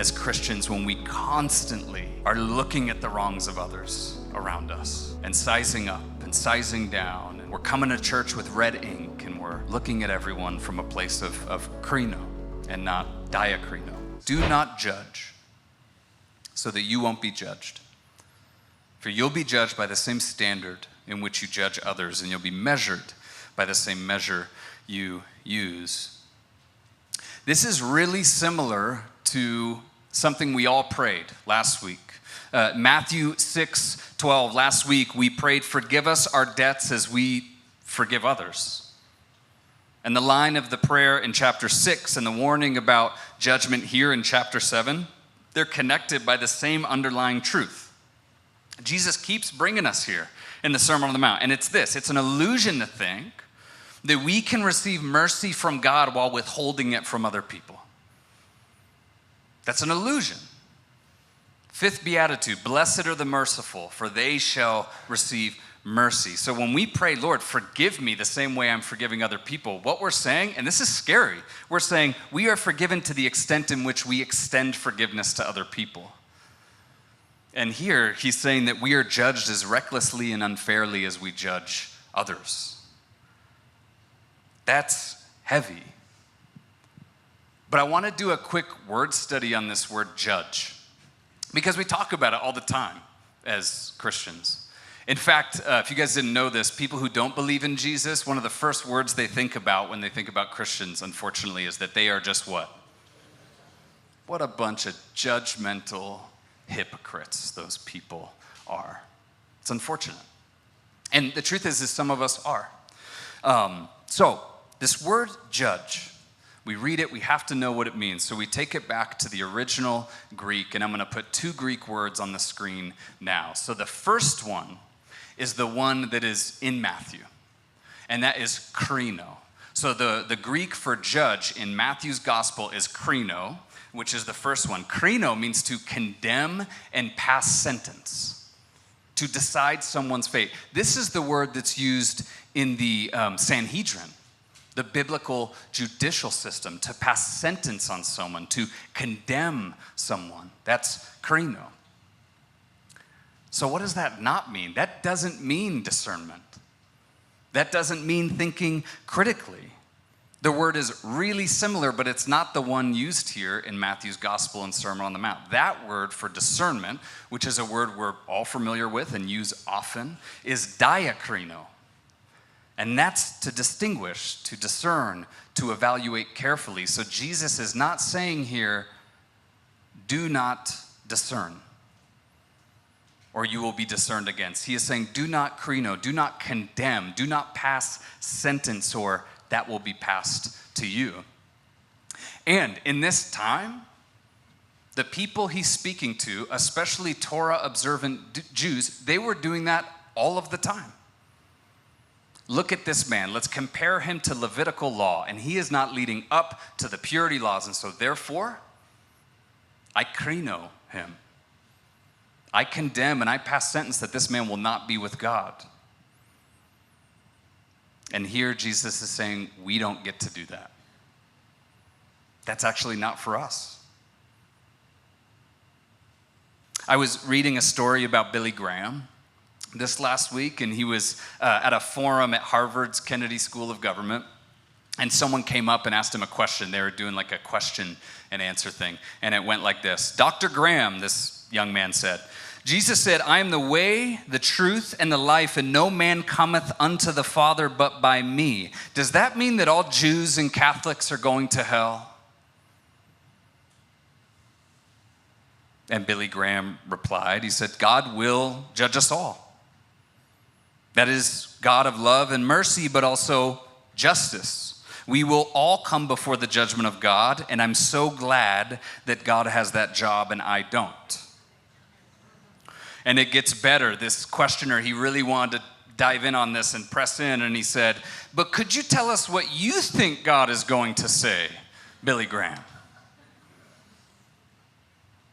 as Christians when we constantly are looking at the wrongs of others around us and sizing up and sizing down. And we're coming to church with red ink and we're looking at everyone from a place of Krino and not Diakrino. Do not judge so that you won't be judged. For you'll be judged by the same standard in which you judge others, and you'll be measured by the same measure you use. This is really similar to something we all prayed last week. Matthew 6:12. Last week we prayed, "Forgive us our debts as we forgive others." And the line of the prayer in chapter 6 and the warning about judgment here in chapter 7, they're connected by the same underlying truth. Jesus keeps bringing us here in the Sermon on the Mount, and it's this: it's an illusion to think that we can receive mercy from God while withholding it from other people. That's an illusion. Fifth beatitude, blessed are the merciful, for they shall receive mercy. So when we pray, Lord, forgive me the same way I'm forgiving other people, what we're saying, and this is scary, we're saying we are forgiven to the extent in which we extend forgiveness to other people. And here he's saying that we are judged as recklessly and unfairly as we judge others. That's heavy. But I want to do a quick word study on this word judge, because we talk about it all the time as Christians. In fact, if you guys didn't know this, people who don't believe in Jesus, one of the first words they think about when they think about Christians, unfortunately, is that they are just what? What a bunch of judgmental hypocrites those people are. It's unfortunate. And the truth is some of us are. So this word judge, we read it, we have to know what it means. So we take it back to the original Greek, and I'm going to put two Greek words on the screen now. So the first one is the one that is in Matthew, and that is Krino. So the Greek for judge in Matthew's gospel is Krino, which is the first one. Krino means to condemn and pass sentence, to decide someone's fate. This is the word that's used in the Sanhedrin, the biblical judicial system, to pass sentence on someone, to condemn someone. That's Krino. So what does that not mean? That doesn't mean discernment. That doesn't mean thinking critically. The word is really similar, but it's not the one used here in Matthew's Gospel and Sermon on the Mount. That word for discernment, which is a word we're all familiar with and use often, is diakrino. And that's to distinguish, to discern, to evaluate carefully. So Jesus is not saying here, do not discern, or you will be discerned against. He is saying, do not krino, do not condemn, do not pass sentence, or that will be passed to you. And in this time, the people he's speaking to, especially Torah-observant Jews, they were doing that all of the time. Look at this man. Let's compare him to Levitical law, and he is not leading up to the purity laws, and so therefore, I krino him. I condemn and I pass sentence that this man will not be with God. And here Jesus is saying, we don't get to do that. That's actually not for us. I was reading a story about Billy Graham this last week, and he was at a forum at Harvard's Kennedy School of Government, and someone came up and asked him a question. They were doing like a question and answer thing, and it went like this. Dr. Graham, this young man said, Jesus said, I am the way, the truth, and the life, and no man cometh unto the Father but by me. Does that mean that all Jews and Catholics are going to hell? And Billy Graham replied, he said, God will judge us all. That is God of love and mercy, but also justice. We will all come before the judgment of God, and I'm so glad that God has that job and I don't. And it gets better. This questioner, he really wanted to dive in on this and press in, and he said, but could you tell us what you think God is going to say, Billy Graham?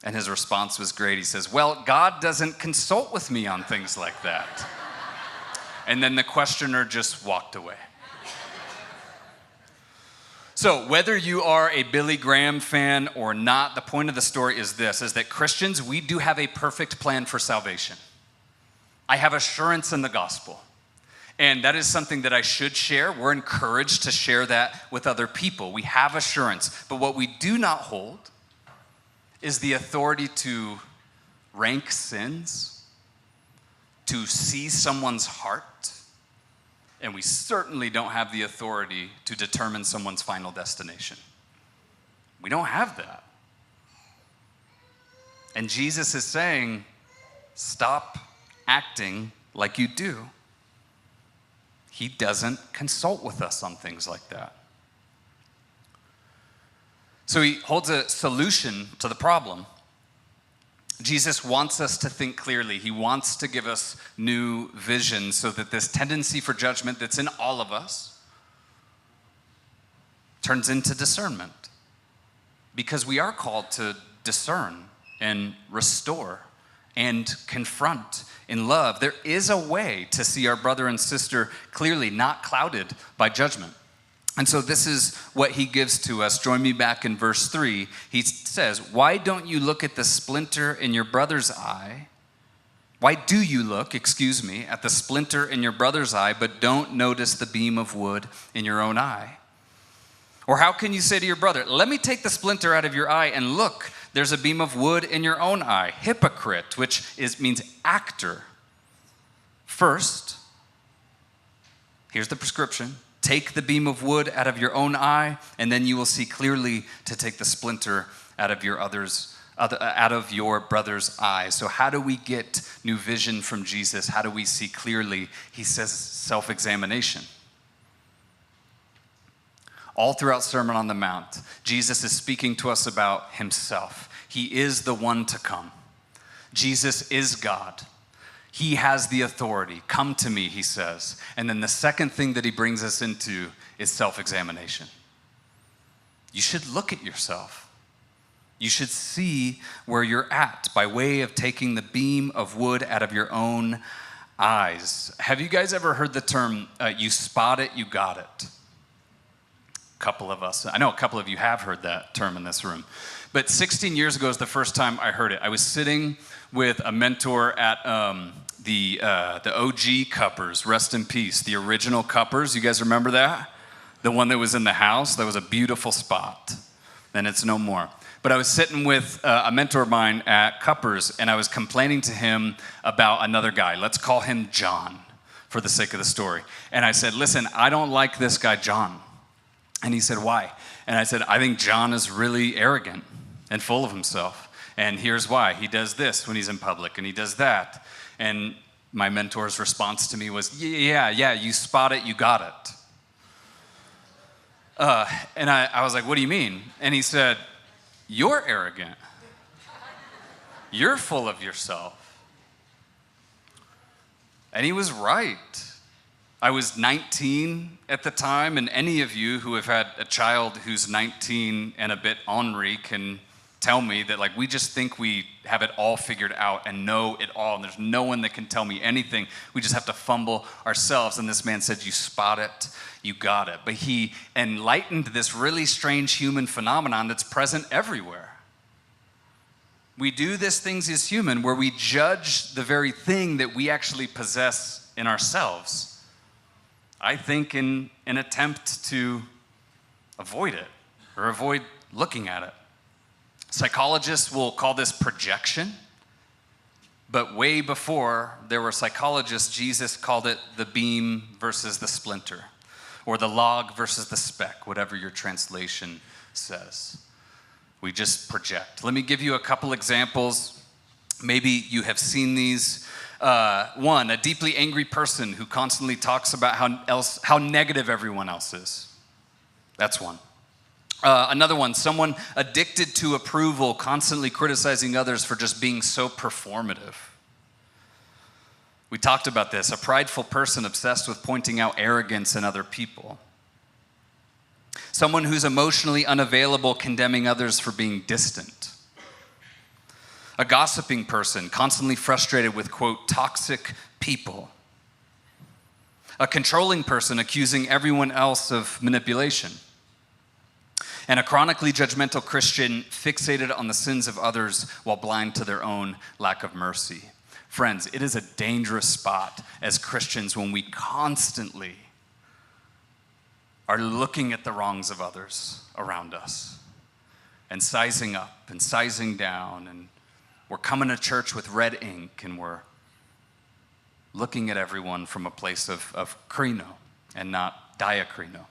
And his response was great. He says, well, God doesn't consult with me on things like that. And then the questioner just walked away. So whether you are a Billy Graham fan or not, the point of the story is this, is that Christians, we do have a perfect plan for salvation. I have assurance in the gospel. And that is something that I should share. We're encouraged to share that with other people. We have assurance. But what we do not hold is the authority to rank sins, to see someone's heart, and we certainly don't have the authority to determine someone's final destination. We don't have that. And Jesus is saying, stop acting like you do. He doesn't consult with us on things like that. So he holds a solution to the problem. Jesus wants us to think clearly. He wants to give us new vision so that this tendency for judgment that's in all of us turns into discernment. Because we are called to discern and restore and confront in love. There is a way to see our brother and sister clearly, not clouded by judgment. And so this is what he gives to us. Join me back in verse 3. He says, why don't you look at the splinter in your brother's eye? Why do you look, at the splinter in your brother's eye, but don't notice the beam of wood in your own eye? Or how can you say to your brother, let me take the splinter out of your eye, and look, there's a beam of wood in your own eye? Hypocrite, which means actor. First, here's the prescription. Take the beam of wood out of your own eye, and then you will see clearly to take the splinter out of your brother's eye. So how do we get new vision from Jesus? How do we see clearly? He says self-examination. All throughout Sermon on the Mount, Jesus is speaking to us about himself. He is the one to come. Jesus is God. He has the authority. Come to me, he says. And then the second thing that he brings us into is self-examination. You should look at yourself. You should see where you're at by way of taking the beam of wood out of your own eyes. Have you guys ever heard the term, you spot it, you got it? A couple of us. I know a couple of you have heard that term in this room. But 16 years ago is the first time I heard it. I was sitting with a mentor at the OG Cuppers, rest in peace, the original Cuppers. You guys remember that? The one that was in the house? That was a beautiful spot. And it's no more. But I was sitting with a mentor of mine at Cuppers, and I was complaining to him about another guy. Let's call him John for the sake of the story. And I said, listen, I don't like this guy, John. And he said, why? And I said, I think John is really arrogant and full of himself. And here's why. He does this when he's in public, and he does that. And my mentor's response to me was, yeah, you spot it, you got it. And I was like, what do you mean? And he said, you're arrogant. You're full of yourself. And he was right. I was 19 at the time, and any of you who have had a child who's 19 and a bit ornery can tell me that we just think we have it all figured out and know it all, and there's no one that can tell me anything. We just have to fumble ourselves. And this man said, you spot it, you got it. But he enlightened this really strange human phenomenon that's present everywhere. We do these things as human where we judge the very thing that we actually possess in ourselves. I think in an attempt to avoid it or avoid looking at it. Psychologists will call this projection, but way before there were psychologists, Jesus called it the beam versus the splinter, or the log versus the speck, whatever your translation says. We just project. Let me give you a couple examples. Maybe you have seen these. One, a deeply angry person who constantly talks about how negative everyone else is. That's one. Another one, someone addicted to approval, constantly criticizing others for just being so performative. We talked about this, a prideful person obsessed with pointing out arrogance in other people. Someone who's emotionally unavailable, condemning others for being distant. A gossiping person, constantly frustrated with, quote, toxic people. A controlling person accusing everyone else of manipulation. And a chronically judgmental Christian fixated on the sins of others while blind to their own lack of mercy. Friends, it is a dangerous spot as Christians when we constantly are looking at the wrongs of others around us and sizing up and sizing down, and we're coming to church with red ink and we're looking at everyone from a place of Krino and not Diakrino.